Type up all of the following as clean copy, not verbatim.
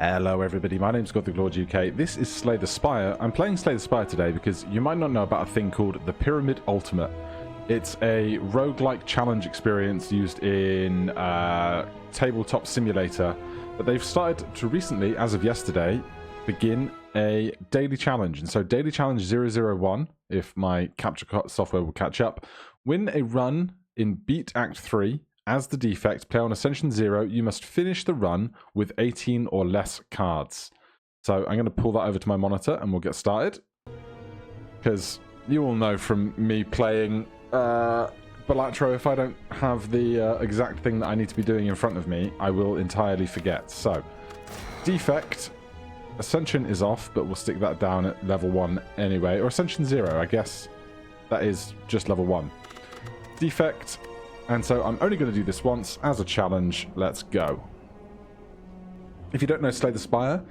Hello everybody, my name's Gothic Lord UK. This is Slay the Spire. I'm playing Slay the Spire today because you might not know about a thing called the Pyramid Ultimate. It's a roguelike challenge experience used in Tabletop Simulator, but they've started to recently, as of yesterday, begin a daily challenge. And so Daily Challenge 001, if my capture software will catch up, win a run in Beat Act 3 as the Defect, play on Ascension 0, you must finish the run with 18 or less cards. So I'm going to pull that over to my monitor and we'll get started. Because you all know from me playing Balatro, if I don't have the exact thing that I need to be doing in front of me, I will entirely forget. So, Defect, Ascension is off, but we'll stick that down at level 1 anyway. Or Ascension 0, I guess that is just level 1. Defect. And so I'm only going to do this once as a challenge. Let's go. If you don't know Slay the Spire,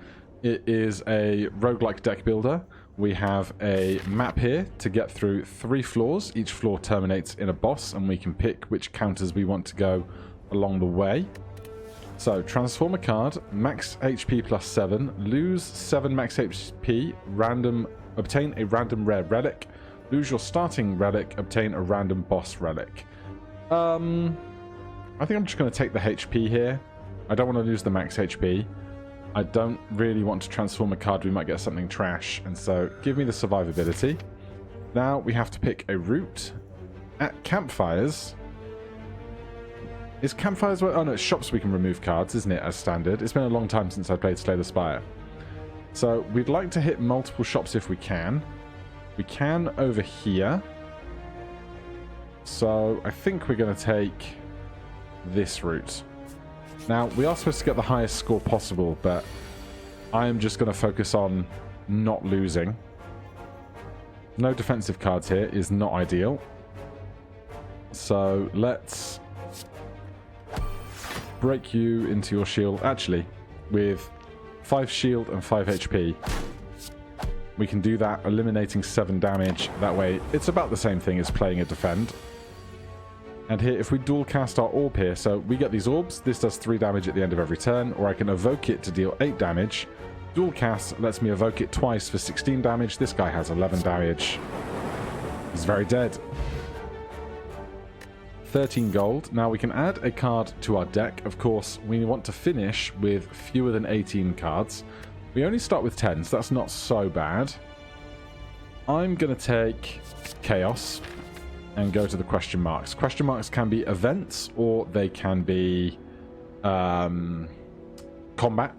it is a roguelike deck builder. We have a map here to get through 3 floors. Each floor terminates in a boss, and we can pick which counters we want to go along the way. So, transform a card, max HP plus 7, lose 7 max HP, obtain a random rare relic, lose your starting relic, obtain a random boss relic. I think I'm just going to take the HP here. I don't want to lose the max HP. I don't really want to transform a card. We might get something trash. And so give me the survivability. Now we have to pick a route. At campfires. Is campfires where... Oh no, it's shops we can remove cards, isn't it, as standard? It's been a long time since I played Slay the Spire. So we'd like to hit multiple shops if we can. We can over here. So I think we're going to take this route. Now, we are supposed to get the highest score possible, but I am just going to focus on not losing. No defensive cards here is not ideal. So let's break you into your shield. Actually, with 5 shield and 5 HP, we can do that, eliminating 7 damage. That way, it's about the same thing as playing a defend. And here, if we dual cast our orb here, so we get these orbs, this does 3 damage at the end of every turn, or I can evoke it to deal 8 damage. Dual cast lets me evoke it twice for 16 damage. This guy has 11 damage. He's very dead. 13 gold. Now we can add a card to our deck. Of course, we want to finish with fewer than 18 cards. We only start with 10, so that's not so bad. I'm going to take Chaos and go to the question marks. Question marks can be events, or they can be combat.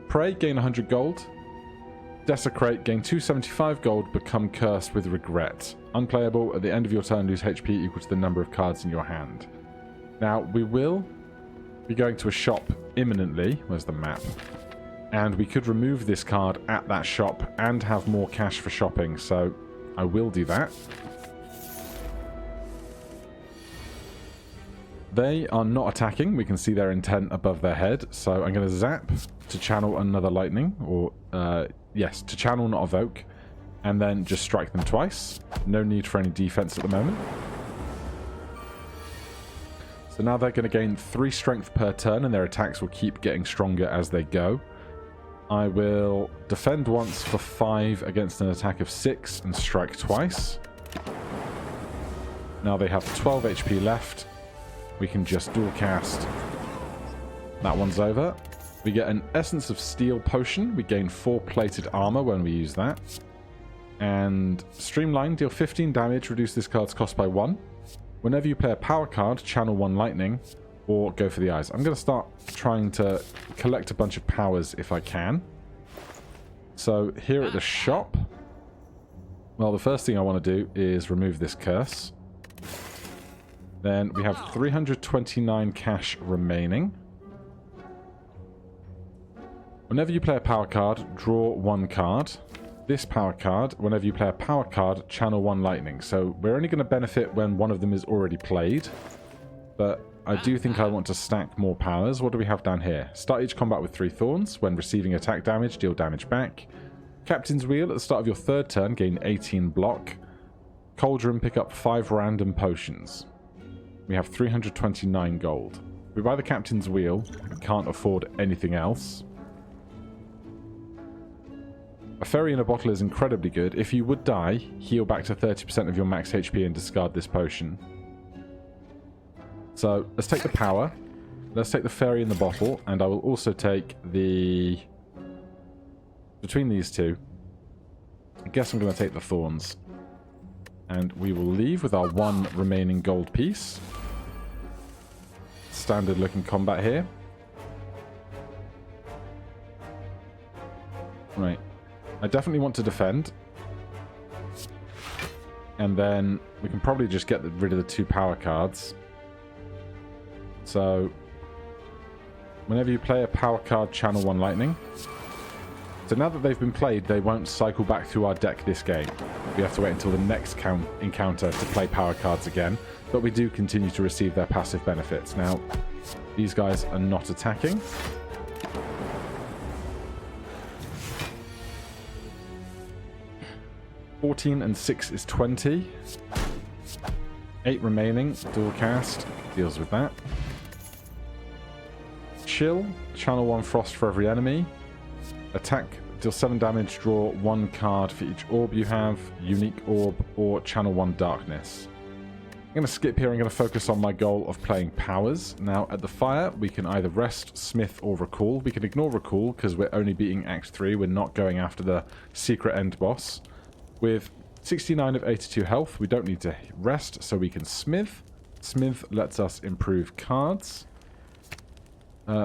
Pray, gain 100 gold. Desecrate, gain 275 gold, become cursed with regret. Unplayable, at the end of your turn, lose HP equal to the number of cards in your hand. Now, we will be going to a shop imminently. Where's the map? And we could remove this card at that shop and have more cash for shopping, so I will do that. They are not attacking. We can see their intent above their head. So I'm going to zap to channel another lightning. Or, yes, to channel, not evoke. And then just strike them twice. No need for any defense at the moment. So now they're going to gain 3 strength per turn, and their attacks will keep getting stronger as they go. I will defend once for 5 against an attack of 6 and strike twice. Now they have 12 HP left. We can just dual cast. That one's over. We get an Essence of Steel potion. We gain 4 plated armor when we use that. And Streamline, deal 15 damage, reduce this card's cost by 1. Whenever you play a power card, channel 1 lightning, or go for the eyes. I'm going to start trying to collect a bunch of powers if I can. So here at the shop, well, the first thing I want to do is remove this curse. Then we have 329 cash remaining. Whenever you play a power card, draw 1 card. This power card, whenever you play a power card, channel 1 lightning. So we're only going to benefit when one of them is already played. But I do think I want to stack more powers. What do we have down here? Start each combat with 3 thorns. When receiving attack damage, deal damage back. Captain's Wheel, at the start of your 3rd turn, gain 18 block. Cauldron, pick up 5 random potions. We have 329 gold. We buy the Captain's Wheel. We can't afford anything else. A fairy in a bottle is incredibly good. If you would die, heal back to 30% of your max HP and discard this potion. So, let's take the power. Let's take the fairy in the bottle, and I will also take the... Between these two, I guess I'm going to take the thorns. And we will leave with our one remaining gold piece. Standard looking combat here. Right. I definitely want to defend. And then we can probably just get rid of the 2 power cards. So, whenever you play a power card, channel 1 lightning. So now that they've been played, they won't cycle back through our deck this game. We have to wait until the next encounter to play power cards again. But we do continue to receive their passive benefits. Now, these guys are not attacking. $14 and 6 is 20. 8 remaining. Dual cast deals with that. Chill. Channel 1 frost for every enemy. Attack, deal 7 damage, draw 1 card for each orb you have, unique orb, or channel 1 darkness. I'm going to skip here, I'm going to focus on my goal of playing powers. Now, at the fire, we can either rest, smith, or recall. We can ignore recall, because we're only beating Act 3, we're not going after the secret end boss. With 69 of 82 health, we don't need to rest, so we can smith. Smith lets us improve cards.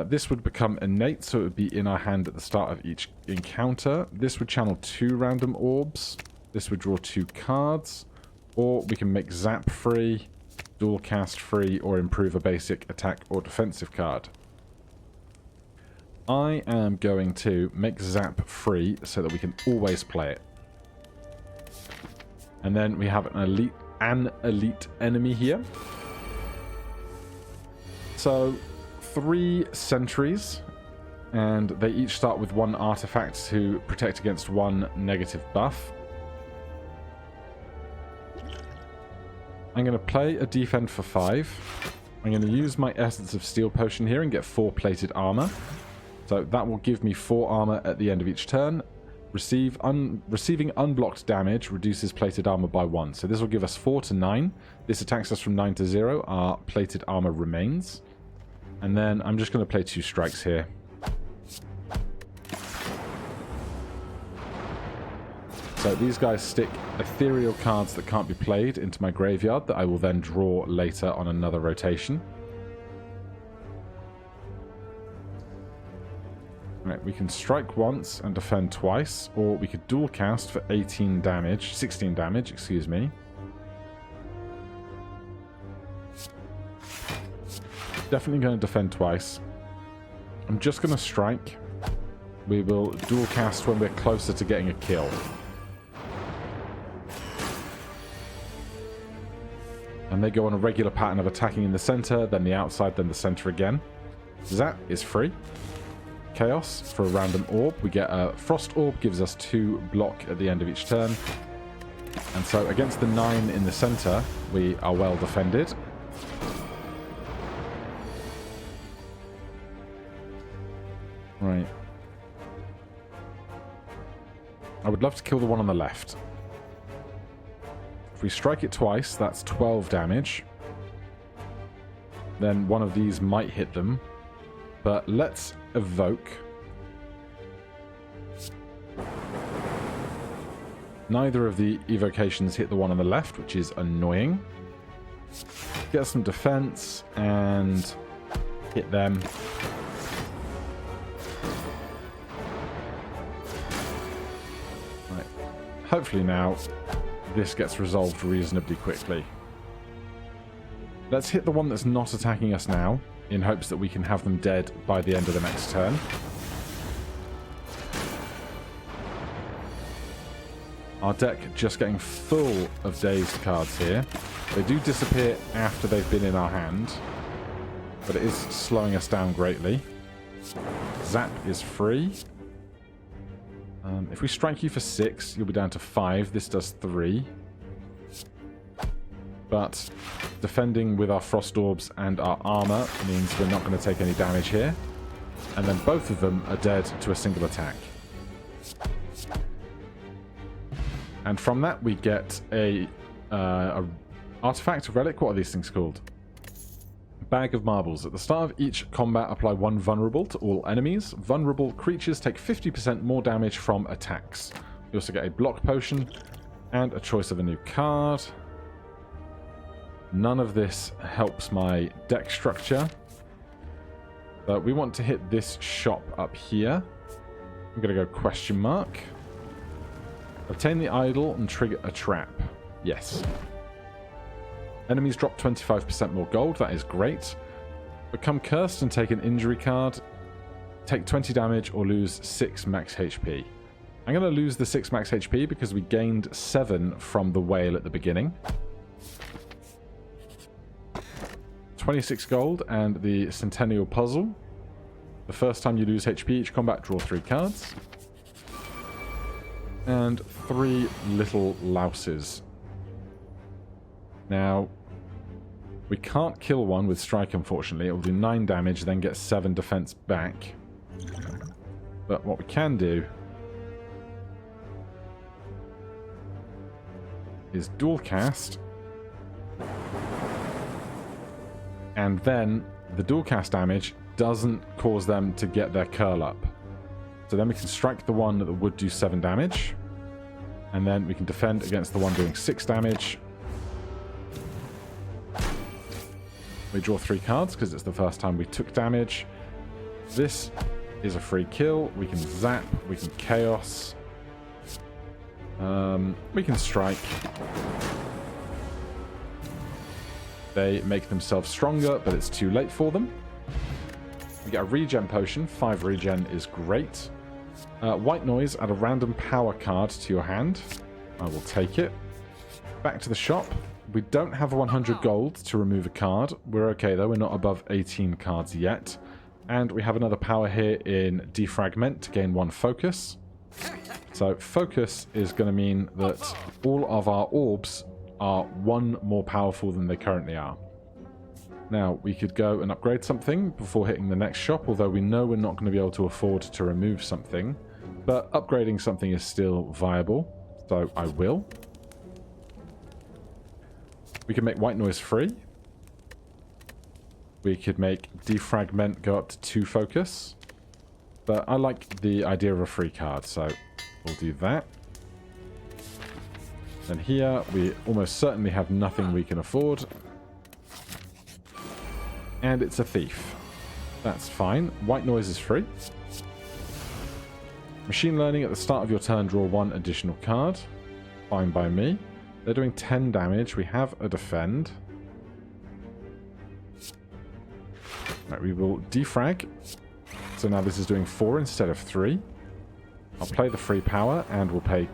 This would become innate, so it would be in our hand at the start of each encounter. This would channel 2 random orbs. This would draw 2 cards. Or we can make zap free, dual cast free, or improve a basic attack or defensive card. I am going to make zap free so that we can always play it. And then we have an elite enemy here. So 3 sentries, and they each start with 1 artifact to protect against 1 negative buff. I'm going to play a defend for 5. I'm going to use my Essence of Steel potion here and get 4 plated armor. So that will give me 4 armor at the end of each turn. Receiving unblocked damage reduces plated armor by 1. So this will give us 4 to 9. This attacks us from 9 to 0. Our plated armor remains. And then I'm just going to play 2 strikes here. So these guys stick ethereal cards that can't be played into my graveyard that I will then draw later on another rotation. Right, we can strike once and defend twice, or we could dual cast for 16 damage, excuse me. Definitely going to defend twice. I'm just going to strike. We will dual cast when we're closer to getting a kill. And they go on a regular pattern of attacking in the center, then the outside, then the center again. Zap is free. Chaos for a random orb. We get a frost orb, gives us 2 block at the end of each turn. And so against the 9 in the center, we are well defended. Right. I would love to kill the one on the left. If we strike it twice, that's 12 damage. Then one of these might hit them. But let's evoke. Neither of the evocations hit the one on the left, which is annoying. Get some defense and hit them. Right. Hopefully now this gets resolved reasonably quickly. Let's hit the one that's not attacking us now, in hopes that we can have them dead by the end of the next turn. Our deck just getting full of dazed cards here. They do disappear after they've been in our hand, but it is slowing us down greatly. Zap is free. If we strike you for 6, you'll be down to 5. This does 3. But defending with our frost orbs and our armor means we're not going to take any damage here. And then both of them are dead to a single attack. And from that, we get a artifact, a relic. What are these things called? Bag of marbles. At the start of each combat, apply 1 vulnerable to all enemies. Vulnerable creatures take 50% more damage from attacks. You also get a block potion and a choice of a new card. None of this helps my deck structure. But we want to hit this shop up here. I'm going to go question mark. Obtain the idol and trigger a trap. Yes. Enemies drop 25% more gold. That is great. Become cursed and take an injury card. Take 20 damage or lose 6 max HP. I'm going to lose the 6 max HP because we gained 7 from the whale at the beginning. 26 gold and the Centennial Puzzle. The first time you lose HP each combat, draw 3 cards. And 3 little louses. Now, we can't kill one with strike, unfortunately. It will do 9 damage, then get 7 defense back. But what we can do is dual cast. And then the dual cast damage doesn't cause them to get their curl up. So then we can strike the one that would do 7 damage. And then we can defend against the one doing 6 damage. We draw 3 cards because it's the first time we took damage. This is a free kill. We can zap. We can chaos. We can strike. They make themselves stronger, but it's too late for them. We get a regen potion. 5 regen is great. White noise, add a random power card to your hand. I will take it. Back to the shop. We don't have 100 gold to remove a card. We're okay though, we're not above 18 cards yet. And we have another power here in Defragment to gain 1 focus. So focus is going to mean that all of our orbs are 1 more powerful than they currently are. Now, we could go and upgrade something before hitting the next shop, although we know we're not going to be able to afford to remove something. But upgrading something is still viable, so I will. We can make white noise free. We could make Defragment go up to 2 focus. But I like the idea of a free card, so we'll do that. And here, we almost certainly have nothing we can afford. And it's a thief. That's fine. White noise is free. Machine learning, at the start of your turn, draw 1 additional card. Fine by me. They're doing 10 damage. We have a defend. Right, we will defrag. So now this is doing 4 instead of 3. I'll play the free power and we'll pay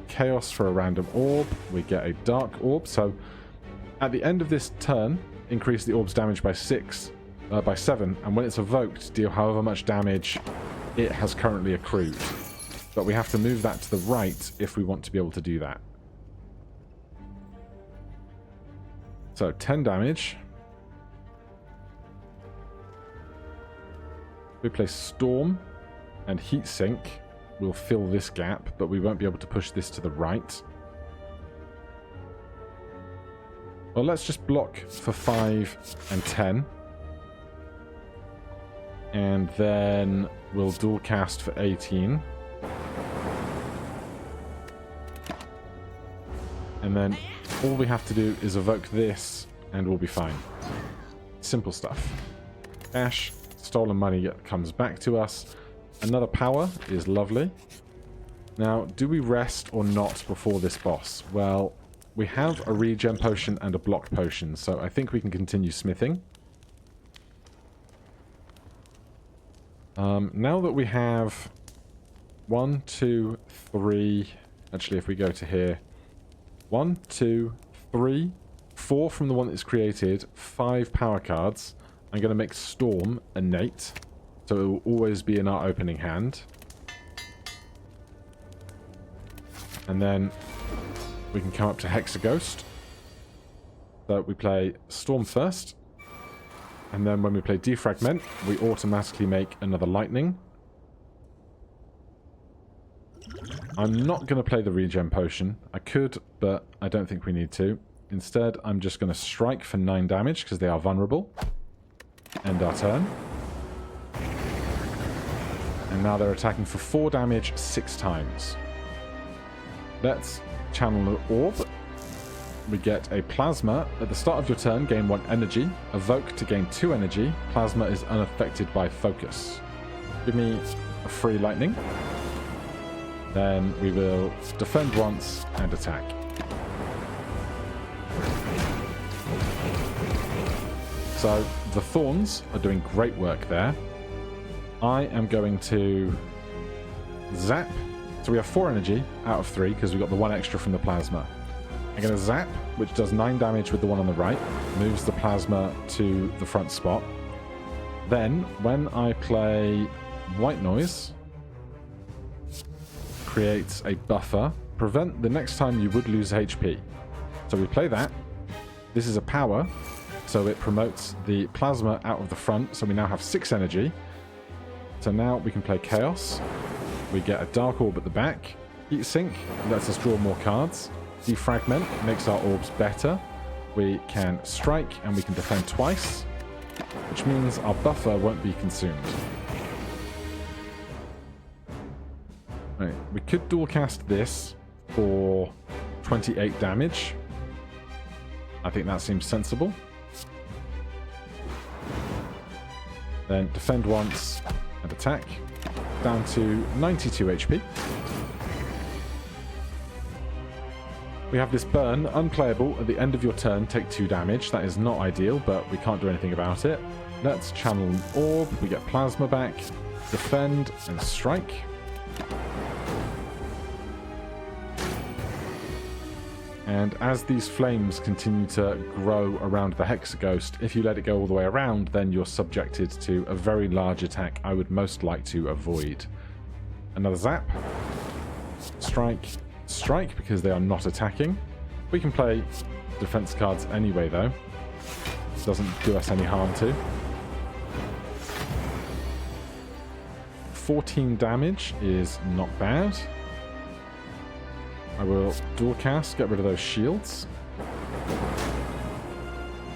chaos for a random orb. We get a dark orb. So at the end of this turn, increase the orb's damage by 7, and when it's evoked, deal however much damage it has currently accrued. But we have to move that to the right if we want to be able to do that. So 10 damage. We play Storm and Heat Sink. We'll fill this gap, but we won't be able to push this to the right. Well, let's just block for 5 and 10. And then we'll dual cast for 18. And then all we have to do is evoke this, and we'll be fine. Simple stuff. Cash, stolen money comes back to us. Another power is lovely. Now, do we rest or not before this boss? Well, we have a regen potion and a block potion, so I think we can continue smithing. Now that we have 1, 2, 3... Actually, if we go to here... 1, 2, 3, 4 from the one that's created, 5 power cards. I'm going to make Storm innate, so it will always be in our opening hand. And then we can come up to Hexaghost. So we play Storm first. And then when we play Defragment, we automatically make another Lightning. I'm not going to play the regen potion. I could, but I don't think we need to. Instead, I'm just going to strike for 9 damage because they are vulnerable. End our turn. And now they're attacking for 4 damage 6 times. Let's channel an orb. We get a plasma. At the start of your turn, gain 1 energy. Evoke to gain 2 energy. Plasma is unaffected by focus. Give me a free lightning. Then we will defend once and attack. So the thorns are doing great work there. I am going to zap. So we have 4 energy out of 3 because we got the 1 extra from the plasma. I'm going to zap, which does 9 damage with the one on the right. Moves the plasma to the front spot. Then, when I play white noise, creates a buffer. Prevent the next time you would lose HP. So we play that. This is a power. So it promotes the plasma out of the front. So we now have 6 energy. So now we can play Chaos. We get a Dark Orb at the back. Heat Sink lets us draw more cards. Defragment makes our orbs better. We can strike and we can defend twice, which means our buffer won't be consumed. Right, we could dual cast this for 28 damage. I think that seems sensible. Then defend once and attack. Down to 92 HP. We have this burn, unplayable. At the end of your turn, take 2 damage. That is not ideal, but we can't do anything about it. Let's channel an orb. We get plasma back. Defend and strike. And as these flames continue to grow around the Hexaghost, if you let it go all the way around, then you're subjected to a very large attack I would most like to avoid. Another zap. Strike. Strike, because they are not attacking. We can play defense cards anyway, though. Doesn't do us any harm to. 14 damage is not bad. I will dual cast, get rid of those shields.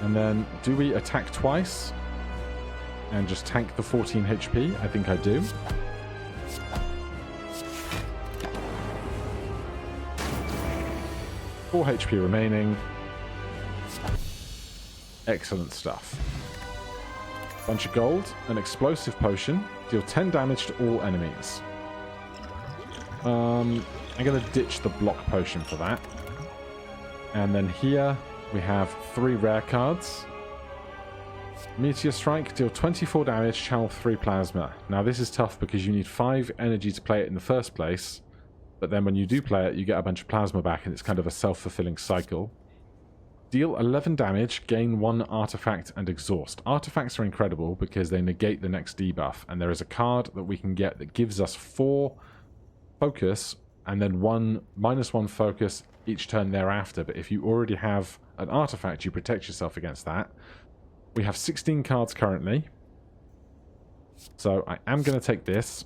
And then, do we attack twice? And just tank the 14 HP? I think I do. Four HP remaining. Excellent stuff. Bunch of gold, an explosive potion. Deal 10 damage to all enemies. I'm going to ditch the block potion for that. And then here we have 3 rare cards. Meteor Strike, deal 24 damage, channel 3 plasma. Now this is tough because you need 5 energy to play it in the first place. But then when you do play it, you get a bunch of plasma back and it's kind of a self-fulfilling cycle. Deal 11 damage, gain 1 artifact and exhaust. Artifacts are incredible because they negate the next debuff. And there is a card that we can get that gives us 4 focus and then -1 focus each turn thereafter. But if you already have an artifact, you protect yourself against that. We have 16 cards currently. So I am going to take this.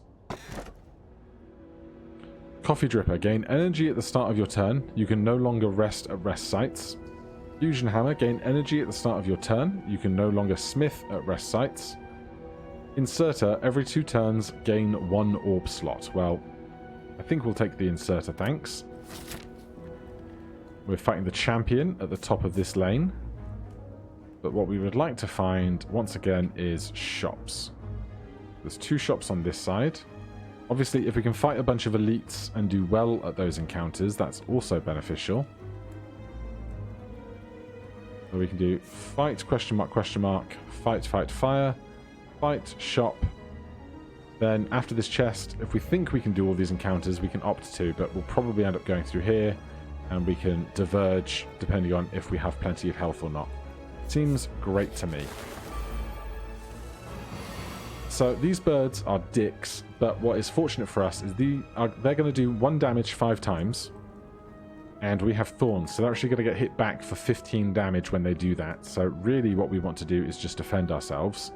Coffee Dripper. Gain energy at the start of your turn. You can no longer rest at rest sites. Fusion Hammer. Gain energy at the start of your turn. You can no longer smith at rest sites. Inserter. Every 2 turns, gain 1 orb slot. Well, I think we'll take the inserter, thanks. We're fighting the champion at the top of this lane. But what we would like to find, once again, is shops. There's 2 shops on this side. Obviously, if we can fight a bunch of elites and do well at those encounters, that's also beneficial. So we can do fight, question mark, fight, fight, fire, fight, shop. Then after this chest, if we think we can do all these encounters, we can opt to, but we'll probably end up going through here, and we can diverge depending on if we have plenty of health or not. Seems great to me. So these birds are dicks, but what is fortunate for us is they're going to do 1 damage 5 times, and we have thorns, so they're actually going to get hit back for 15 damage when they do that. So really what we want to do is just defend ourselves.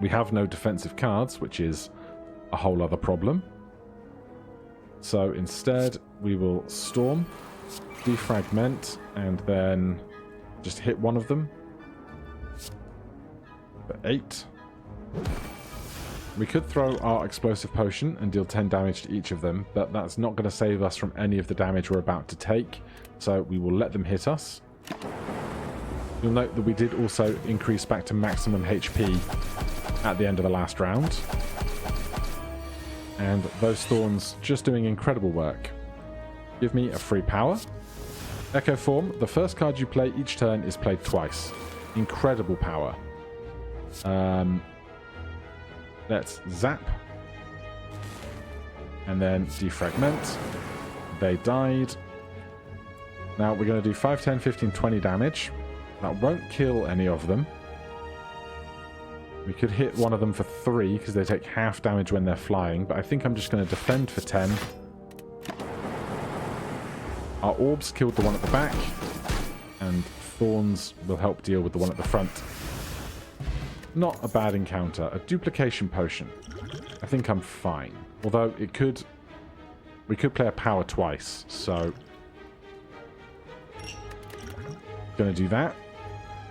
We have no defensive cards, which is a whole other problem. So instead, we will storm, defragment, and then just hit one of them for 8. We could throw our explosive potion and deal 10 damage to each of them, but that's not going to save us from any of the damage we're about to take, so we will let them hit us. You'll note that we did also increase back to maximum HP at the end of the last round. And those thorns just doing incredible work. Give me a free power. Echo Form, the first card you play each turn is played twice. Incredible power. Let's zap. And then defragment. They died. Now we're going to do 5, 10, 15, 20 damage. That won't kill any of them. We could hit one of them for 3 because they take half damage when they're flying, but I think I'm just going to defend for 10. Our orbs killed the one at the back, and thorns will help deal with the one at the front. Not a bad encounter. A duplication potion. I think I'm fine. Although we could play a power twice, so gonna do that.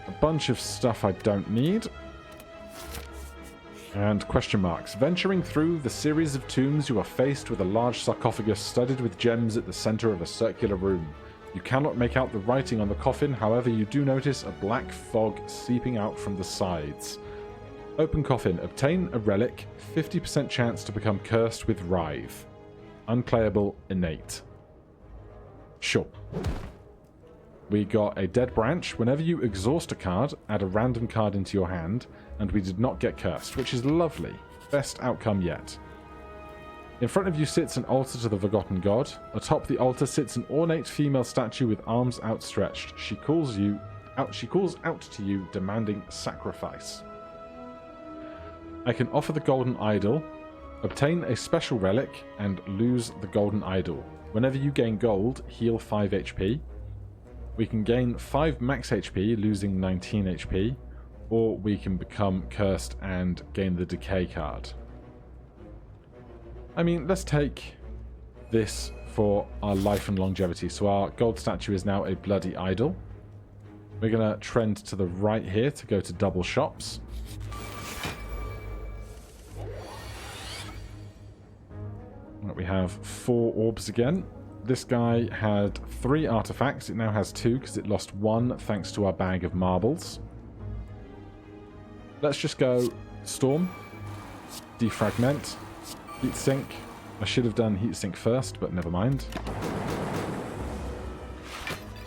A bunch of stuff I don't need. And question marks. Venturing through the series of tombs, you are faced with a large sarcophagus studded with gems at the center of a circular room. You cannot make out the writing on the coffin, however you do notice a black fog seeping out from the sides. Open coffin. Obtain a relic. 50% chance to become cursed with writhe. Unplayable innate. Sure. We got a dead branch. Whenever you exhaust a card, add a random card into your hand, and we did not get cursed, which is lovely. Best outcome yet. In front of you sits an altar to the Forgotten God. Atop the altar sits an ornate female statue with arms outstretched. She calls out to you, demanding sacrifice. I can offer the golden idol, obtain a special relic, and lose the golden idol. Whenever you gain gold, heal 5 HP. We can gain 5 max HP, losing 19 HP, or we can become cursed and gain the decay card. I mean, let's take this for our life and longevity. So our gold statue is now a bloody idol. We're going to trend to the right here to go to double shops. We have 4 orbs again. This guy had 3 artifacts. It now has 2 because it lost 1 thanks to our bag of marbles. Let's just go storm, defragment, heatsink. I should have done heatsink first, but never mind.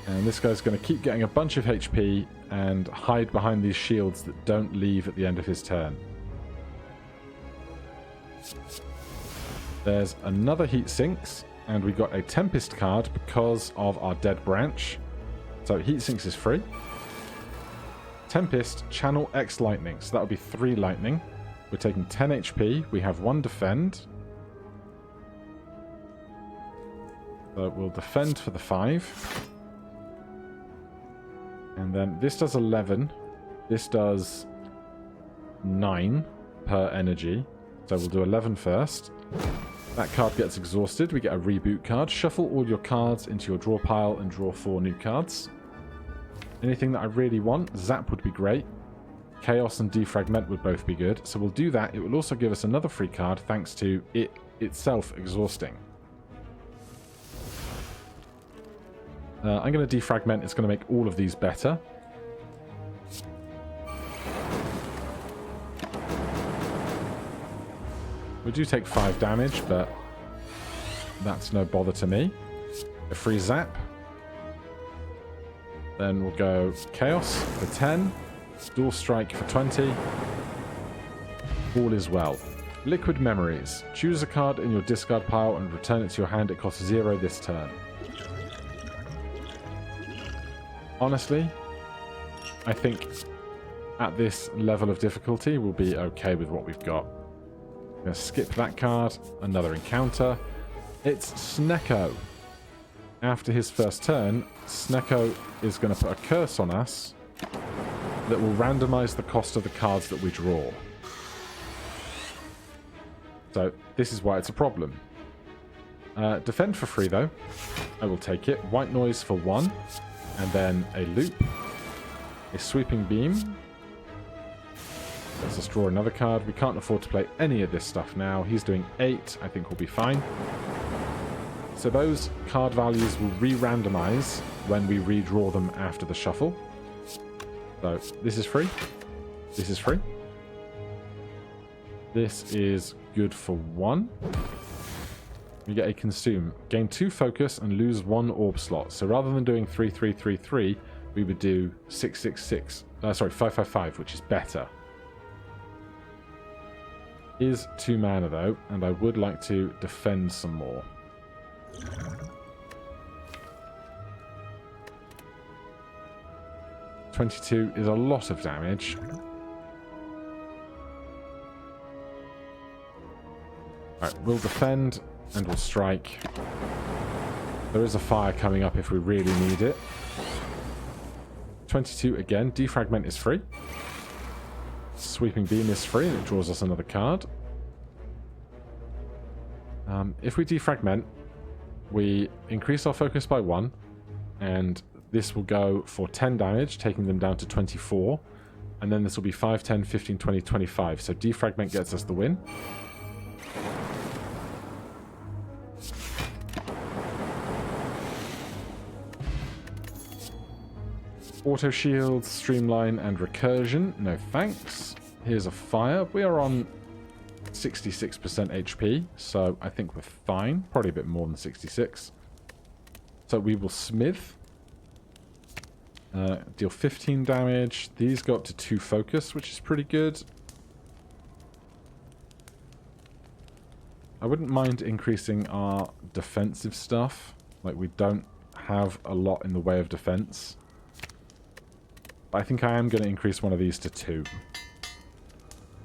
And this guy's going to keep getting a bunch of HP and hide behind these shields that don't leave at the end of his turn. There's another heatsinks, and we got a Tempest card because of our dead branch. So heatsinks is free. Tempest, channel X lightning. So that would be 3 lightning. We're taking 10 HP. We have 1 defend. So we'll defend for the 5. And then this does 11. This does 9 per energy. So we'll do 11 first. That card gets exhausted. We get a reboot card. Shuffle all your cards into your draw pile and draw 4 new cards. Anything that I really want, Zap would be great. Chaos and Defragment would both be good. So we'll do that. It will also give us another free card thanks to it itself exhausting. I'm going to Defragment. It's going to make all of these better. We do take 5 damage, but that's no bother to me. A free zap. Then we'll go Chaos for 10. Dual Strike for 20. All is well. Liquid Memories. Choose a card in your discard pile and return it to your hand. It costs 0 this turn. Honestly, I think at this level of difficulty we'll be okay with what we've got. I'm going to skip that card. Another encounter. It's Snecko. After his first turn, Snecko is going to put a curse on us that will randomize the cost of the cards that we draw. So this is why it's a problem. Defend for free, though. I will take it. White noise for 1. And then a loop. A sweeping beam. Let's just draw another card. We can't afford to play any of this stuff now. He's doing 8. I think we'll be fine. So those card values will re-randomize when we redraw them after the shuffle. So this is free. This is free. This is good for 1. We get a consume. Gain 2 focus and lose 1 orb slot. So rather than doing 3-3-3-3, we would do 6-6-6. Sorry, 5-5-5, which is better. Is 2 mana though, and I would like to defend some more. $22 is a lot of damage. Alright, we'll defend and we'll strike. There is a fire coming up if we really need it. 22 again. Defragment is free. Sweeping Beam is free and it draws us another card. If we defragment, we increase our focus by 1, and this will go for 10 damage, taking them down to 24, and then this will be 5, 10, 15, 20, 25. So defragment gets us the win. Auto shield, streamline, and recursion. No thanks. Here's a fire. We are on 66% HP, so I think we're fine. Probably a bit more than 66. So we will smith. Deal 15 damage. These go up to 2 focus, which is pretty good. I wouldn't mind increasing our defensive stuff. Like, we don't have a lot in the way of defense. But I think I am going to increase one of these to 2.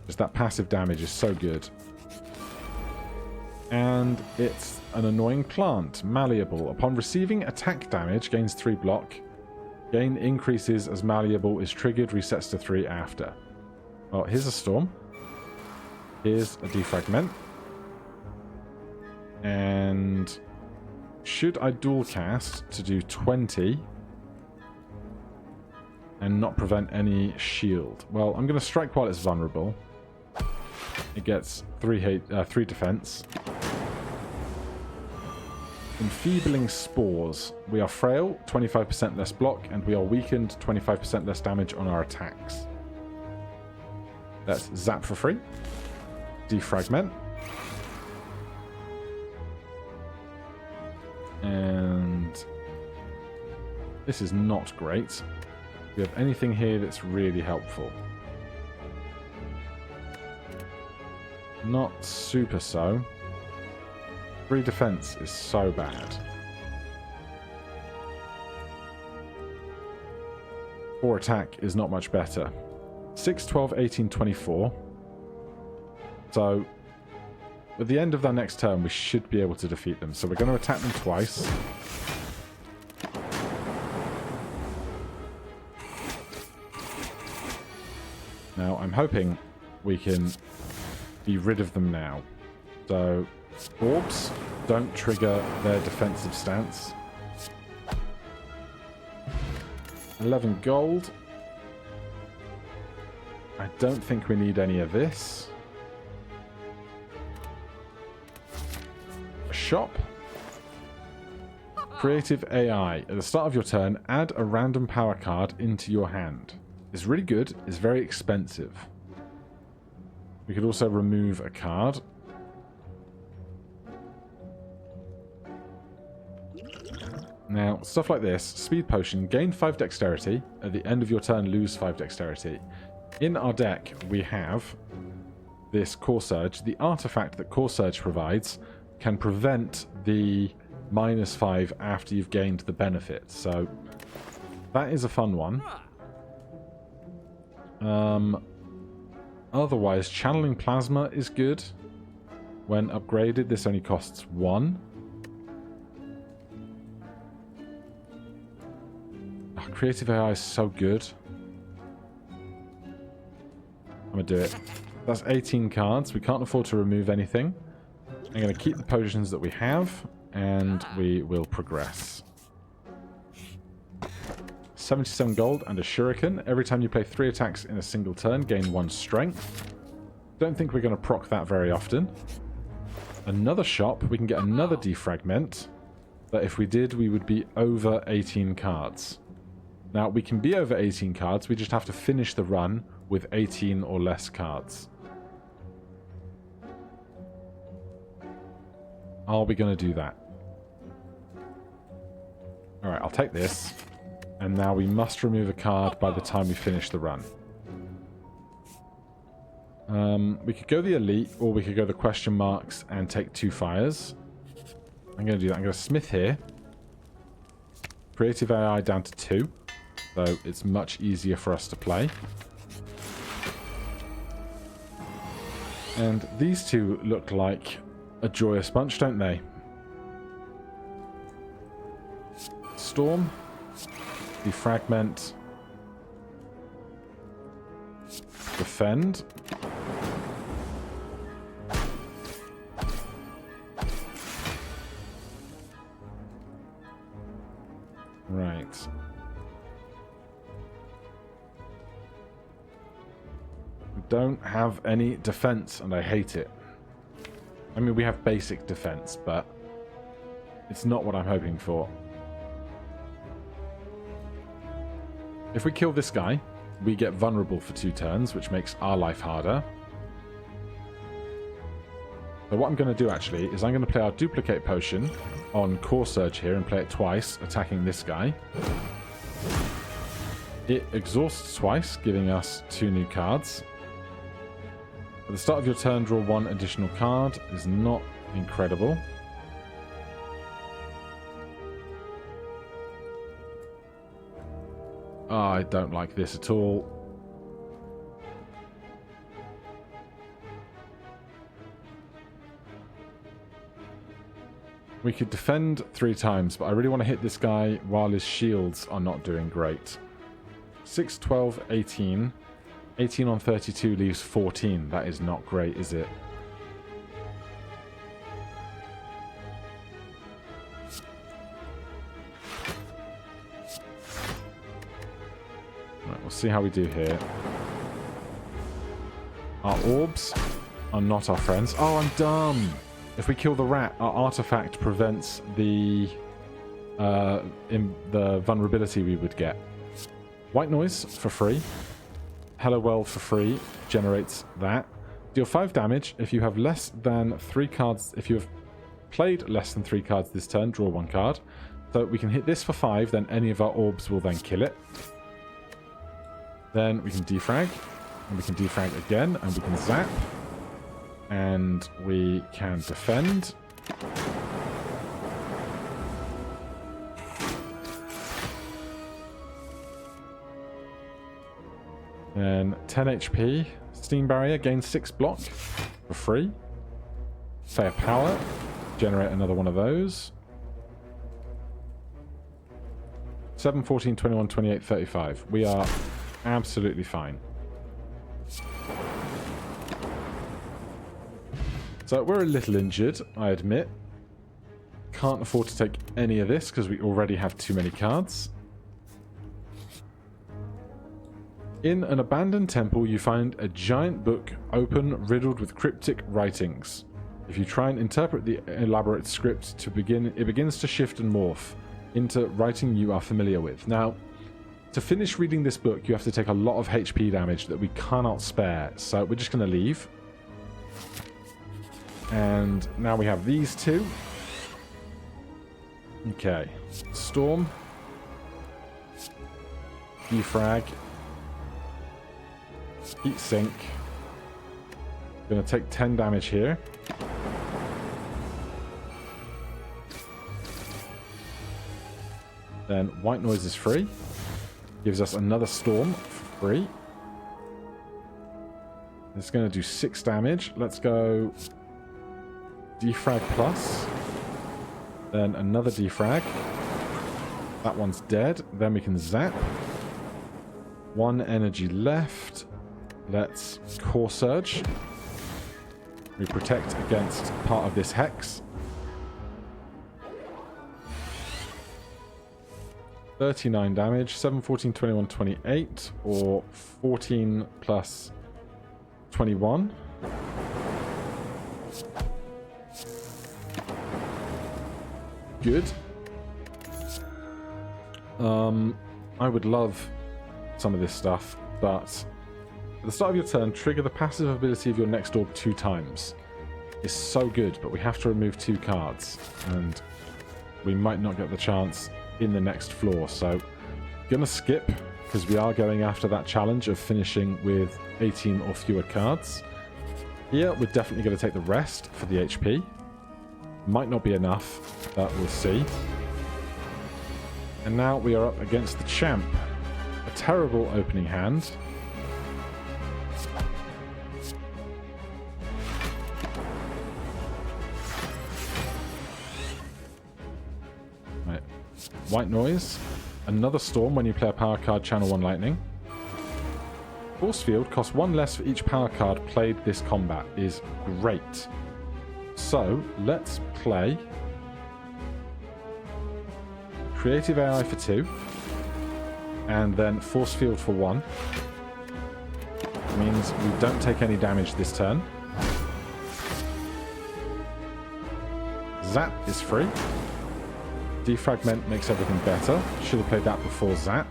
Because that passive damage is so good. And it's an annoying plant. Malleable. Upon receiving attack damage, gains 3 block. Gain increases as malleable is triggered, resets to 3 after. Well, here's a storm. Here's a defragment. And should I dual cast to do 20 and not prevent any shield? Well, I'm going to strike while it's vulnerable. It gets 3 defense. Enfeebling Spores. We are frail, 25% less block, and we are weakened, 25% less damage on our attacks. Let's zap for free. Defragment. And this is not great. Do we have anything here that's really helpful? Not super so. 3 defense is so bad. 4 attack is not much better. 6, 12, 18, 24. So, at the end of their next turn, we should be able to defeat them. So we're going to attack them twice. Now, I'm hoping we can be rid of them now. So, orbs don't trigger their defensive stance. 11 gold. I don't think we need any of this. A shop. Creative AI. At the start of your turn, add a random power card into your hand. It's really good. It's very expensive. We could also remove a card. Now, stuff like this. Speed Potion. Gain 5 dexterity. At the end of your turn, lose 5 dexterity. In our deck, we have this Core Surge. The artifact that Core Surge provides can prevent the -5 after you've gained the benefit. So, that is a fun one. Otherwise, Channeling Plasma is good. When upgraded, this only costs 1. Oh, Creative AI is so good. I'm going to do it. That's 18 cards. We can't afford to remove anything. I'm going to keep the potions that we have. and we will progress. 77 gold and a shuriken. Every time you play 3 attacks in a single turn, gain 1 strength. Don't think we're going to proc that very often. Another shop. We can get another defragment. But if we did, we would be over 18 cards. Now, we can be over 18 cards. We just have to finish the run with 18 or less cards. Are we going to do that? Alright, I'll take this. And now we must remove a card by the time we finish the run. We could go the elite, or we could go the question marks and take 2 fires. I'm going to do that. I'm going to smith here. Creative AI down to 2. So it's much easier for us to play. And these two look like a joyous bunch, don't they? Storm. Defragment. Defend. Right. We don't have any defense, and I hate it. I mean, we have basic defense, but it's not what I'm hoping for. If we kill this guy, we get vulnerable for 2 turns, which makes our life harder. So what I'm going to do, actually, is I'm going to play our duplicate potion on Core Surge here and play it twice, attacking this guy. It exhausts twice, giving us 2 new cards. At the start of your turn, draw 1 additional card. Is not incredible. Oh, I don't like this at all. We could defend 3 times, but I really want to hit this guy while his shields are not doing great. 6, 12, 18. 18 on 32 leaves 14. That is not great, is it? Right, we'll see how we do here. Our orbs are not our friends. Oh, I'm dumb! If we kill the rat, our artifact prevents the vulnerability we would get. White noise for free. Hello World for free generates that. Deal 5 damage. If you have less than 3 cards, if you have played less than 3 cards this turn, draw 1 card. So we can hit this for 5, then any of our orbs will then kill it. Then we can defrag, and we can defrag again, and we can zap. And we can defend. Then 10 HP. Steam Barrier gains 6 block for free. Fair Power. Generate another one of those. 7, 14, 21, 28, 35. We are absolutely fine. So we're a little injured, I admit. Can't afford to take any of this because we already have too many cards. In an abandoned temple, you find a giant book open, riddled with cryptic writings. If you try and interpret the elaborate script it begins to shift and morph into writing you are familiar with. Now, to finish reading this book, you have to take a lot of HP damage that we cannot spare. So we're just going to leave. And now we have these 2. Okay. Storm. Defrag. Heat sink. Gonna take 10 damage here. Then white noise is free. Gives us another storm for free. It's gonna do 6 damage. Let's go defrag plus. Then another defrag. That one's dead. Then we can zap. 1 energy left. Let's Core Surge. We protect against part of this hex. 39 damage. 7, 14, 21, 28. Or 14 plus 21. Good. I would love some of this stuff, but at the start of your turn, trigger the passive ability of your next orb 2 times. It's so good, but we have to remove 2 cards, and we might not get the chance in the next floor, so gonna skip, because we are going after that challenge of finishing with 18 or fewer cards. Here, we're definitely going to take the rest for the HP. Might not be enough, but we'll see. And now we are up against the champ. A terrible opening hand. Right. White noise. Another storm when you play a power card, channel 1 lightning. Force field costs 1 less for each power card played this combat. Is great. So, let's play Creative AI for 2, and then Force Field for 1. Means we don't take any damage this turn. Zap is free. Defragment makes everything better. Should have played that before Zap.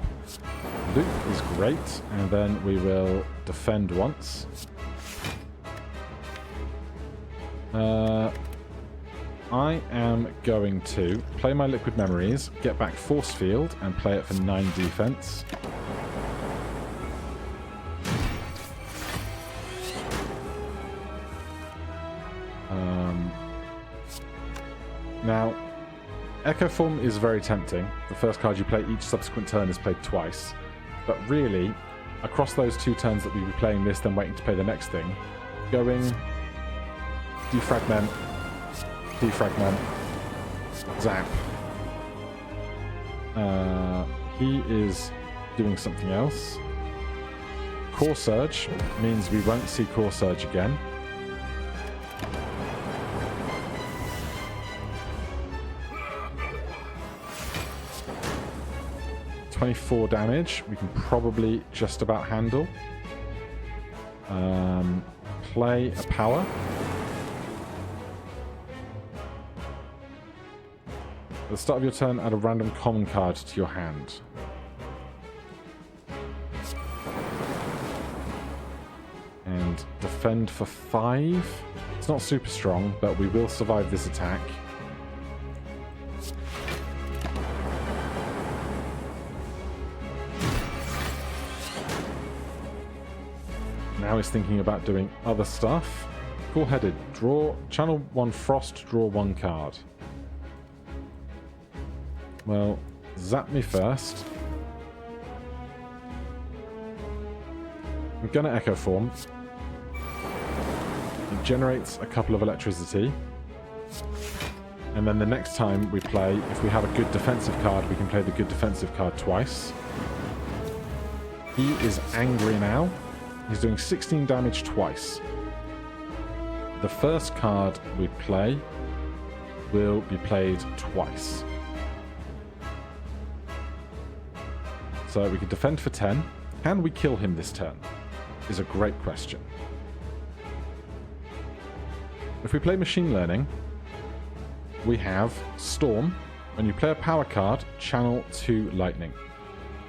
Loop is great, and then we will defend once. I am going to play my Liquid Memories, get back Force Field, and play it for 9 defense. Now, Echo Form is very tempting. The first card you play each subsequent turn is played twice. But really, across those 2 turns that we'll be playing this, then waiting to play the next thing, going Defragment, Defragment, Zap. He is doing something else. Core Surge means we won't see Core Surge again. .24 damage, we can probably just about handle. Play a power. At the start of your turn, add a random common card to your hand. And defend for 5. It's not super strong, but we will survive this attack. Now he's thinking about doing other stuff. Cool-headed. Draw, channel 1 Frost, draw 1 card. Well, zap me first. I'm gonna Echo Form. It generates a couple of electricity. And then the next time we play, if we have a good defensive card, we can play the good defensive card twice. He is angry now. He's doing 16 damage twice. The first card we play will be played twice. So we can defend for 10. Can we kill him this turn? Is a great question. If we play Machine Learning, we have Storm. When you play a power card, channel 2 Lightning.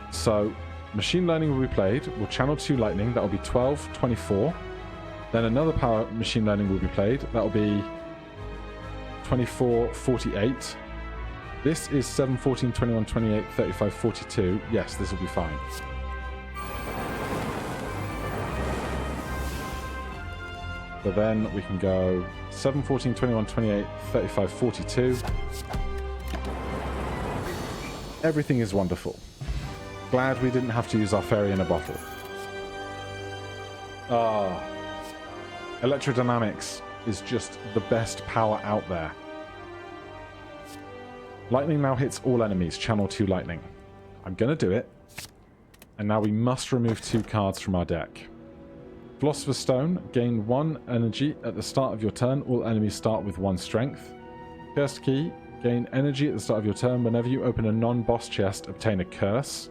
So Machine Learning will be played. We'll channel 2 Lightning. That will be 12, 24. Then another power Machine Learning will be played. That will be 24, 48. This is 7, 14, 21, 28, 35, 42. Yes, this will be fine. So then we can go 7, 14, 21, 28, 35, 42. Everything is wonderful. Glad we didn't have to use our fairy in a bottle. Ah. Electrodynamics is just the best power out there. Lightning now hits all enemies. Channel 2 Lightning. I'm going to do it. And now we must remove 2 cards from our deck. Philosopher's Stone. Gain 1 energy at the start of your turn. All enemies start with 1 strength. Cursed Key. Gain energy at the start of your turn. Whenever you open a non-boss chest, obtain a curse.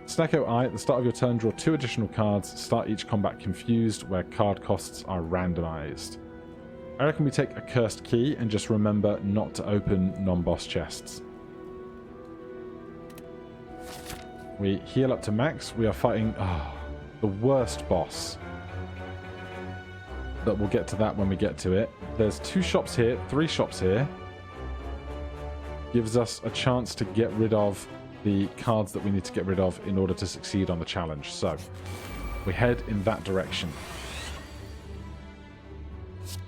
Snecko Eye, at the start of your turn, draw 2 additional cards. Start each combat confused, where card costs are randomized. I reckon we take a cursed key and just remember not to open non-boss chests. We heal up to max. We are fighting the worst boss. But we'll get to that when we get to it. There's 2 shops here, 3 shops here. Gives us a chance to get rid of the cards that we need to get rid of in order to succeed on the challenge. So, we head in that direction.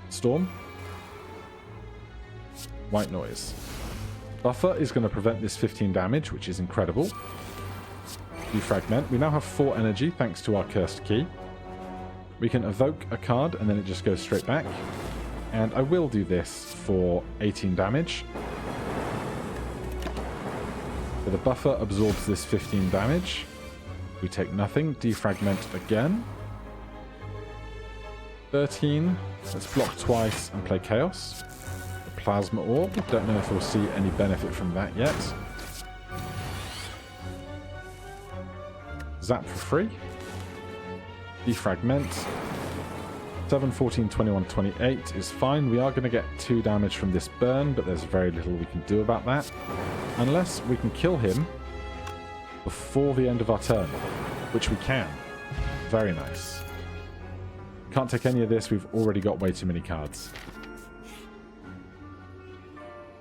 Storm. White Noise. Buffer is going to prevent this 15 damage, which is incredible. Defragment. We now have 4 energy thanks to our cursed key. We can evoke a card and then it just goes straight back. And I will do this for 18 damage. So the buffer absorbs this 15 damage. We take nothing. Defragment again. 13. Let's block twice and play Chaos. The Plasma Orb. Don't know if we'll see any benefit from that yet. Zap for free. Defragment. 7, 14, 21, 28 is fine. We are going to get 2 damage from this burn, but there's very little we can do about that. Unless we can kill him before the end of our turn, which we can. Very nice. Can't take any of this. We've already got way too many cards.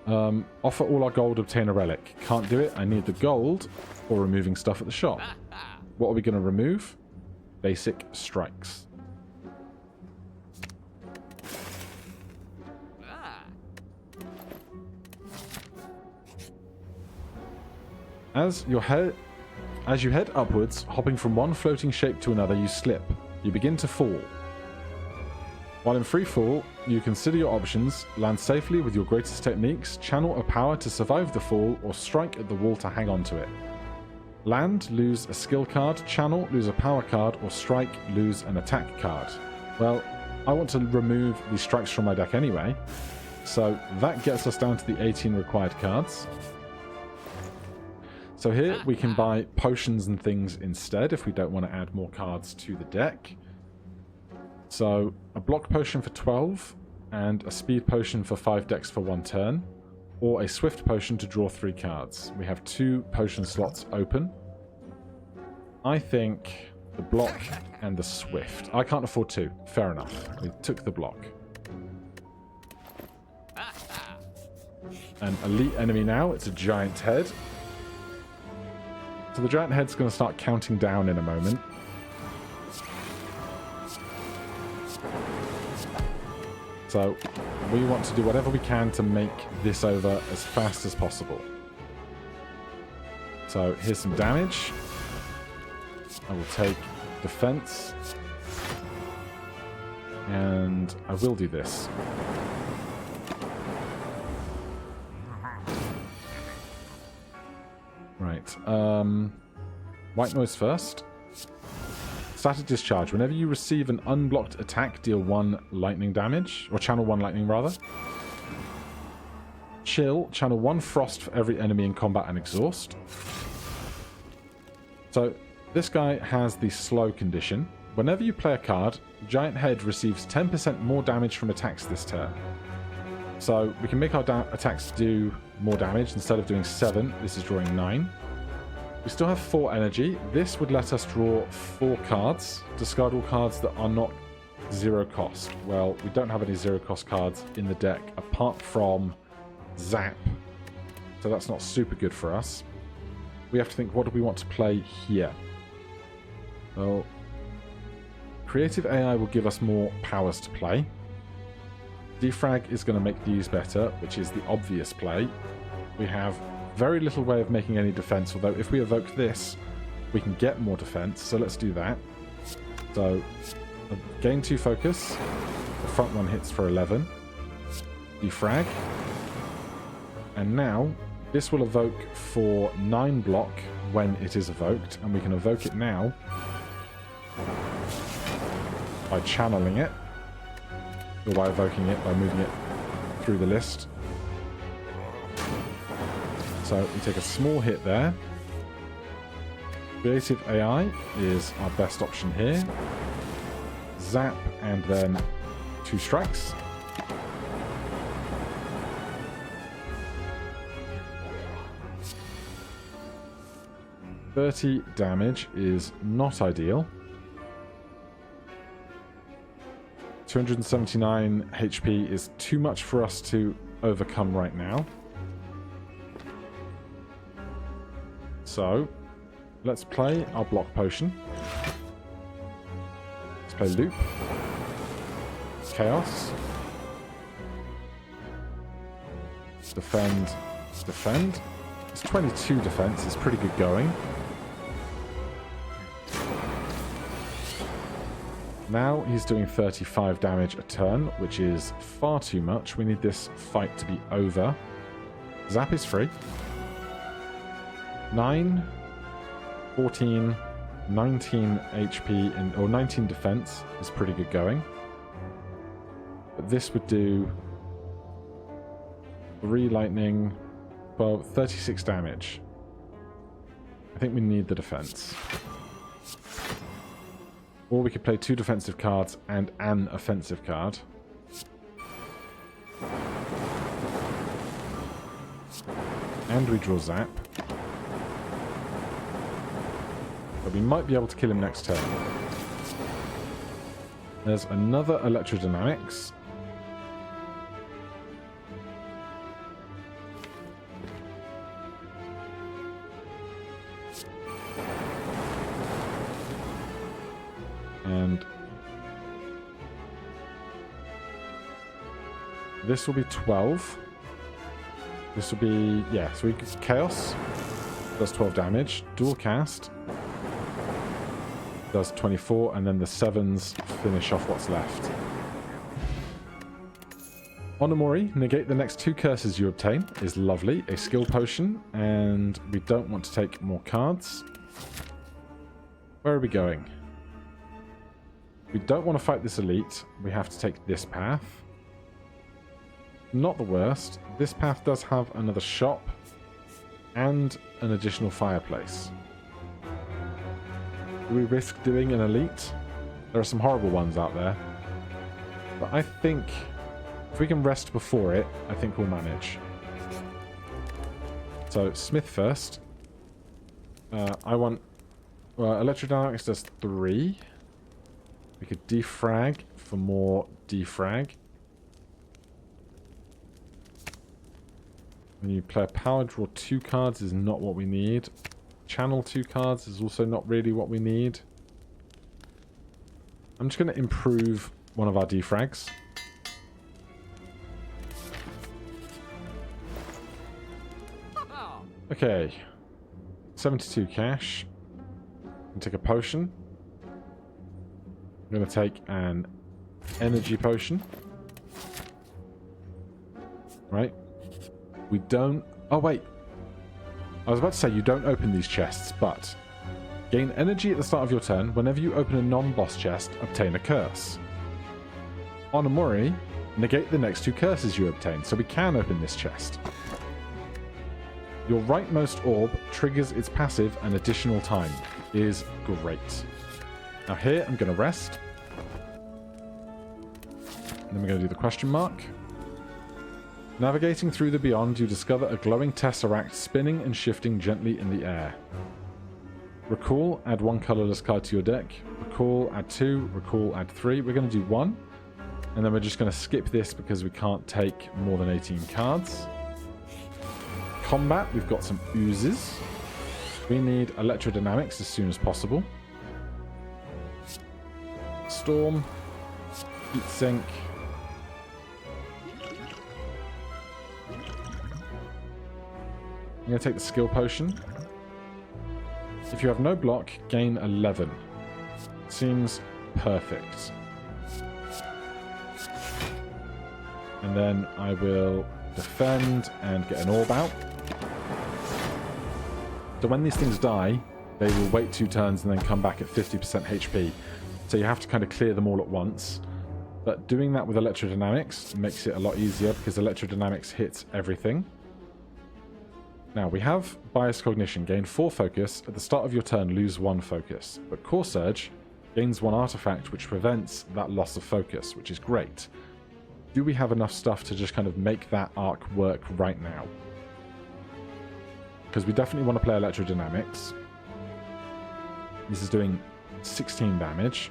Offer all our gold, obtain a relic. Can't do it. I need the gold for removing stuff at the shop. What are we going to remove? Basic strikes. As you head upwards, hopping from one floating shape to another, you slip. You begin to fall. While in free fall, you consider your options, land safely with your greatest techniques, channel a power to survive the fall, or strike at the wall to hang on to it. Land, lose a skill card, channel, lose a power card, or strike, lose an attack card. Well, I want to remove these strikes from my deck anyway, so that gets us down to the 18 required cards. So here we can buy potions and things instead if we don't want to add more cards to the deck. So a block potion for 12 and a speed potion for 5 decks for 1 turn, or a swift potion to draw 3 cards. We have 2 potion slots open. I think the block and the swift. I can't afford 2. Fair enough. We took the block. An elite enemy now. It's a giant head. So the giant head's going to start counting down in a moment. So we want to do whatever we can to make this over as fast as possible. So here's some damage. I will take defense. And I will do this. Right. White Noise first. Static Discharge. Whenever you receive an unblocked attack, deal 1 lightning damage. Or channel 1 lightning, rather. Chill. Channel 1 frost for every enemy in combat and exhaust. So, this guy has the slow condition. Whenever you play a card, Giant Head receives 10% more damage from attacks this turn. So, we can make our attacks do more damage. Instead of doing 7, this is drawing 9. We still have 4 energy. This would let us draw 4 cards. Discard all cards that are not 0 cost. Well, we don't have any 0 cost cards in the deck apart from Zap. So that's not super good for us. We have to think, what do we want to play here? Well, Creative AI will give us more powers to play. Defrag is going to make these better, which is the obvious play. We have very little way of making any defense, although if we evoke this, we can get more defense, so let's do that. So, gain 2 focus. The front one hits for 11. Defrag. And now, this will evoke for 9 block when it is evoked, and we can evoke it now by channeling it, or by evoking it, by moving it through the list. So we take a small hit there. Creative AI is our best option here. Zap and then 2 strikes. $30 damage is not ideal. 279 HP is too much for us to overcome right now. So, let's play our block potion. Let's play loop. Chaos. Defend. Defend. It's 22 defense. It's pretty good going. Now he's doing 35 damage a turn, which is far too much. We need this fight to be over. Zap is free. 9, 14, 19 HP, or 19 defense is pretty good going. But this would do 3 lightning, 12, 36 damage. I think we need the defense. Or we could play 2 defensive cards and an offensive card. And we draw Zap. But we might be able to kill him next turn. There's another Electrodynamics. And this will be 12. This will be, yeah, so we get Chaos. Does 12 damage. Dual cast. Does 24, and then the 7s finish off what's left. Onomori, negate the next 2 curses you obtain, is lovely. A skill potion, and we don't want to take more cards. Where are we going? We don't want to fight this elite. We have to take this path. Not the worst. This path does have another shop and an additional fireplace. Do we risk doing an elite? There are some horrible ones out there. But I think if we can rest before it, I think we'll manage. So, Smith first. I want... Well, Electrodynamics does 3. We could defrag for more defrag. When you play a power, draw 2 cards is not what we need. Channel 2 cards is also not really what we need. I'm just going to improve one of our defrags. Okay. 72 cash. And take a potion. I'm going to take an energy potion. Right. We don't... Oh, wait. I was about to say you don't open these chests, but... Gain energy at the start of your turn. Whenever you open a non-boss chest, obtain a curse. Onomori, negate the next 2 curses you obtain, so we can open this chest. Your rightmost orb triggers its passive an additional time. Is great. Now here, I'm going to rest. And then we're going to do the question mark. Navigating through the beyond, you discover a glowing tesseract spinning and shifting gently in the air. Recall, add 1 colorless card to your deck. Recall, add 2. Recall, add 3. We're going to do 1. And then we're just going to skip this because we can't take more than 18 cards. Combat, we've got some oozes. We need Electrodynamics as soon as possible. Storm. Heat sink. I'm going to take the skill potion. If you have no block, gain 11. Seems perfect. And then I will defend and get an orb out. So when these things die, they will wait 2 turns and then come back at 50% HP. So you have to kind of clear them all at once. But doing that with Electrodynamics makes it a lot easier because Electrodynamics hits everything. Now, we have Bias Cognition. Gain 4 focus. At the start of your turn, lose 1 focus. But Core Surge gains 1 artifact, which prevents that loss of focus, which is great. Do we have enough stuff to just kind of make that arc work right now? Because we definitely want to play Electrodynamics. This is doing 16 damage.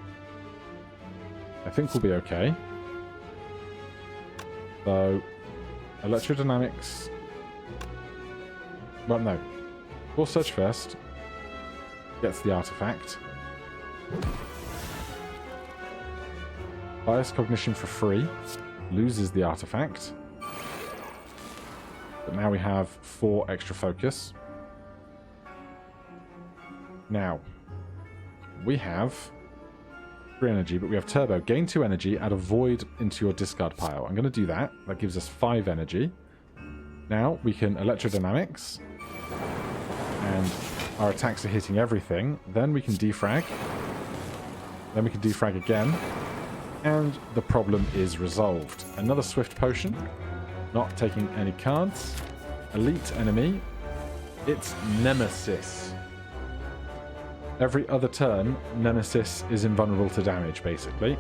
I think we'll be okay. So, Electrodynamics... Well, no. Core Surge first. Gets the artifact. Bias Cognition for free. Loses the artifact. But now we have 4 extra focus. Now, we have 3 energy, but we have Turbo. Gain 2 energy, add a void into your discard pile. I'm going to do that. That gives us 5 energy. Now we can Electrodynamics. And our attacks are hitting everything. Then we can defrag. Then we can defrag again. And the problem is resolved. Another Swift Potion. Not taking any cards. Elite enemy. It's Nemesis. Every other turn, Nemesis is invulnerable to damage, basically.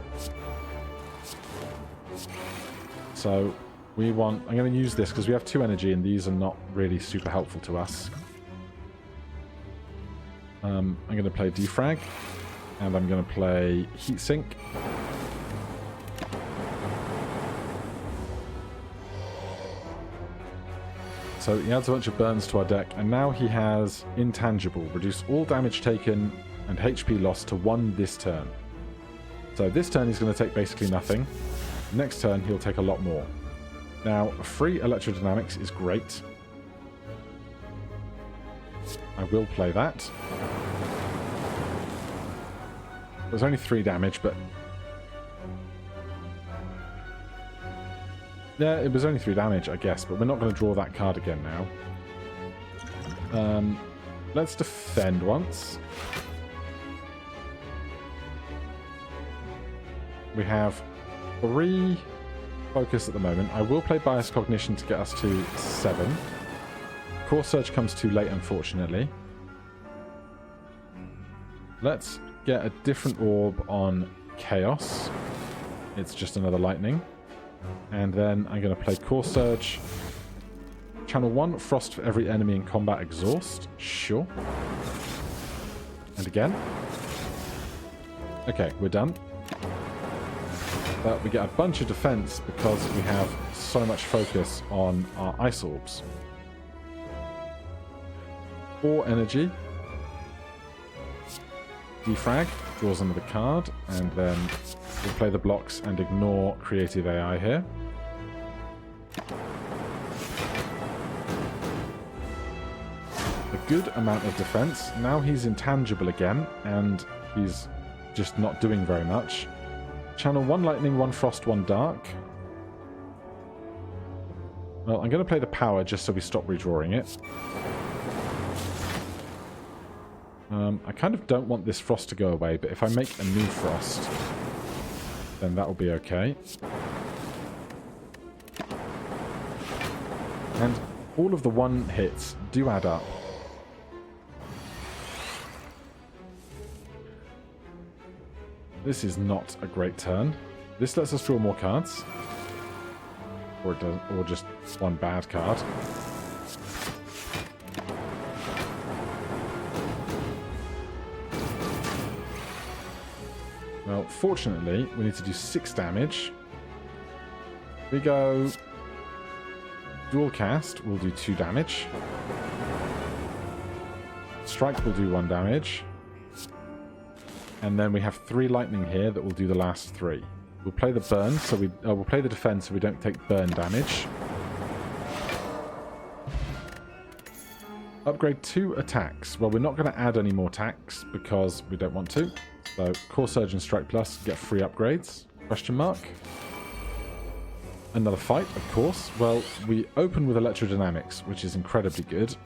So, we want... I'm going to use this because we have 2 energy and these are not really super helpful to us. I'm going to play Defrag. And I'm going to play Heatsink. So he adds a bunch of burns to our deck, and now he has Intangible. Reduce all damage taken and HP loss to 1 this turn. So this turn he's going to take basically nothing. Next turn he'll take a lot more. Now, free Electrodynamics is great. I will play that. There's only 3 damage, but... Yeah, it was only 3 damage, I guess, but we're not going to draw that card again now. Let's defend once. We have 3 focus at the moment. I will play Bias Cognition to get us to 7. Core Surge comes too late, unfortunately. Let's get a different orb on Chaos. It's just another lightning. And then I'm going to play Core Surge. Channel 1, Frost for every enemy in combat, exhaust. Sure. And again. Okay, we're done. But we get a bunch of defense because we have so much focus on our ice orbs. 4 energy. Defrag, draws another card, and then we'll play the blocks and ignore creative AI here. A good amount of defense. Now he's intangible again, and he's just not doing very much. Channel 1 lightning, 1 frost, 1 dark. Well, I'm going to play the power just so we stop redrawing it. I kind of don't want this frost to go away, but if I make a new frost, then that will be okay. And all of the 1 hits do add up. This is not a great turn. This lets us draw more cards. Or it does, or just 1 bad card. Well, fortunately, we need to do 6 damage. We go... Dual Cast will do 2 damage. Strike will do 1 damage. And then we have 3 lightning here that will do the last 3. We'll play the burn, so we'll play the defense so we don't take burn damage. Upgrade 2 attacks. Well, we're not going to add any more attacks because we don't want to. So, Core Surge and Strike Plus get free upgrades. Question mark. Another fight, of course. Well, we open with Electrodynamics, which is incredibly good.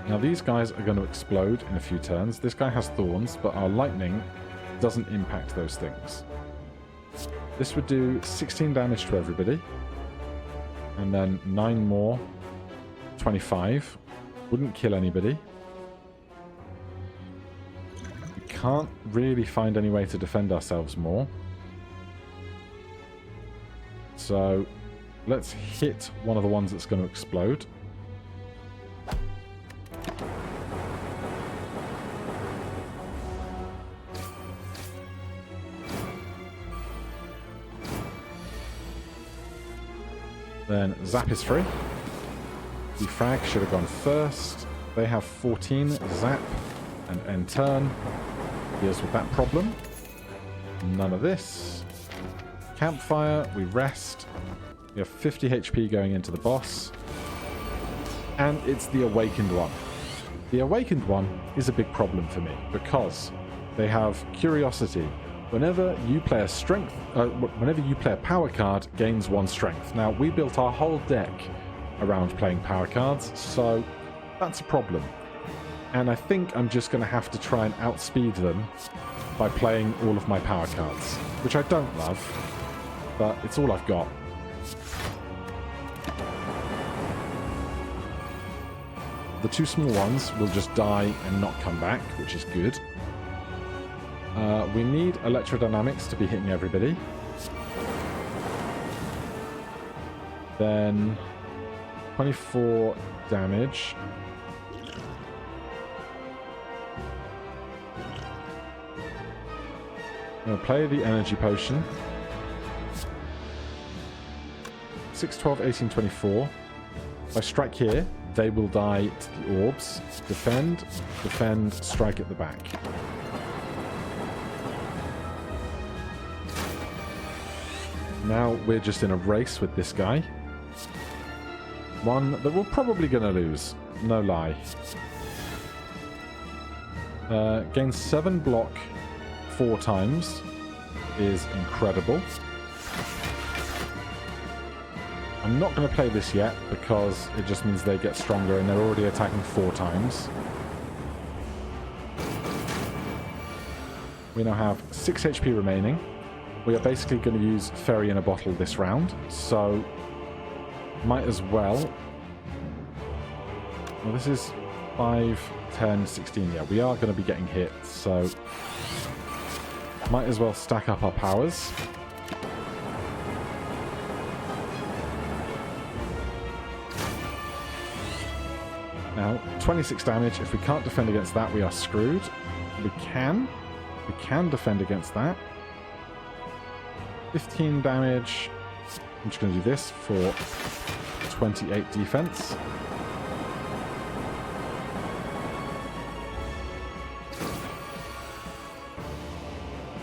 Now, these guys are going to explode in a few turns. This guy has thorns, but our lightning doesn't impact those things. This would do 16 damage to everybody. And then 9 more. 25. Wouldn't kill anybody. We can't really find any way to defend ourselves more. So let's hit one of the ones that's going to explode. Then Zap is free. Defrag should have gone first. They have 14. Zap and end turn. Deals with that problem. None of this. Campfire, we rest. We have 50 HP going into the boss. And it's the Awakened one. The Awakened one is a big problem for me because they have Curiosity. Whenever you play a power card, gains 1 strength. Now, we built our whole deck around playing power cards, so that's a problem. And I think I'm just going to have to try and outspeed them by playing all of my power cards, which I don't love, but it's all I've got. The 2 small ones will just die and not come back, which is good. We need electrodynamics to be hitting everybody. Then 24 damage. I'm going to play the energy potion. 6, 12, 18, 24. If I strike here, they will die to the orbs. Defend, defend, strike at the back. Now we're just in a race with this guy. One that we're probably going to lose. No lie. Gains 7 block 4 times is incredible. I'm not going to play this yet because it just means they get stronger and they're already attacking 4 times. We now have 6 HP remaining. We are basically going to use Fairy in a Bottle this round, so might as well. Well, this is 5, 10, 16. Yeah, we are going to be getting hit, so might as well stack up our powers. Now, 26 damage. If we can't defend against that, we are screwed. We can defend against that. 15 damage. I'm just going to do this for 28 defense.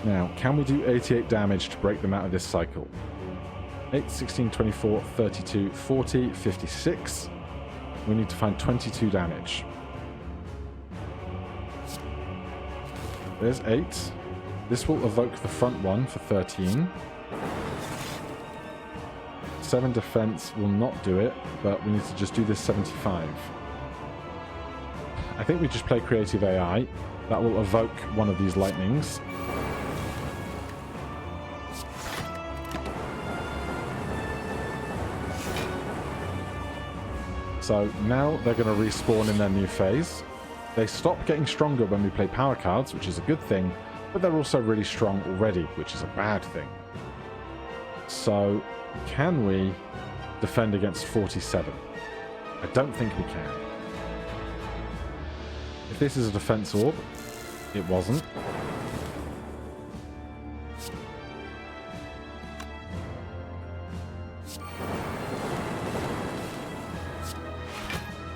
Now, can we do 88 damage to break them out of this cycle? 8, 16, 24, 32, 40, 56. We need to find 22 damage. There's 8. This will evoke the front one for 13. 7 defense will not do it, but we need to just do this 75. I think we just play creative AI. That will evoke one of these lightnings. So now they're going to respawn in their new phase. They stop getting stronger when we play power cards, which is a good thing, but they're also really strong already, which is a bad thing. So can we defend against 47? I don't think we can. If this is a defense orb, it wasn't.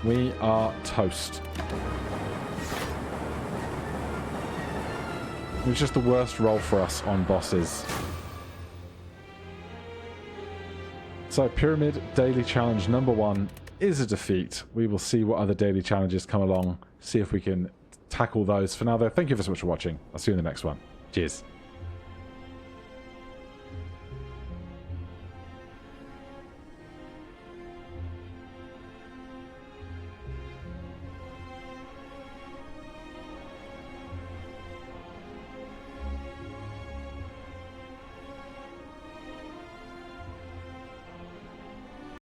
We are toast. It was just the worst roll for us on bosses. So Pyramid Daily Challenge number 1 is a defeat. We will see what other daily challenges come along, see if we can tackle those. For now though, thank you so much for watching. I'll see you in the next one. Cheers.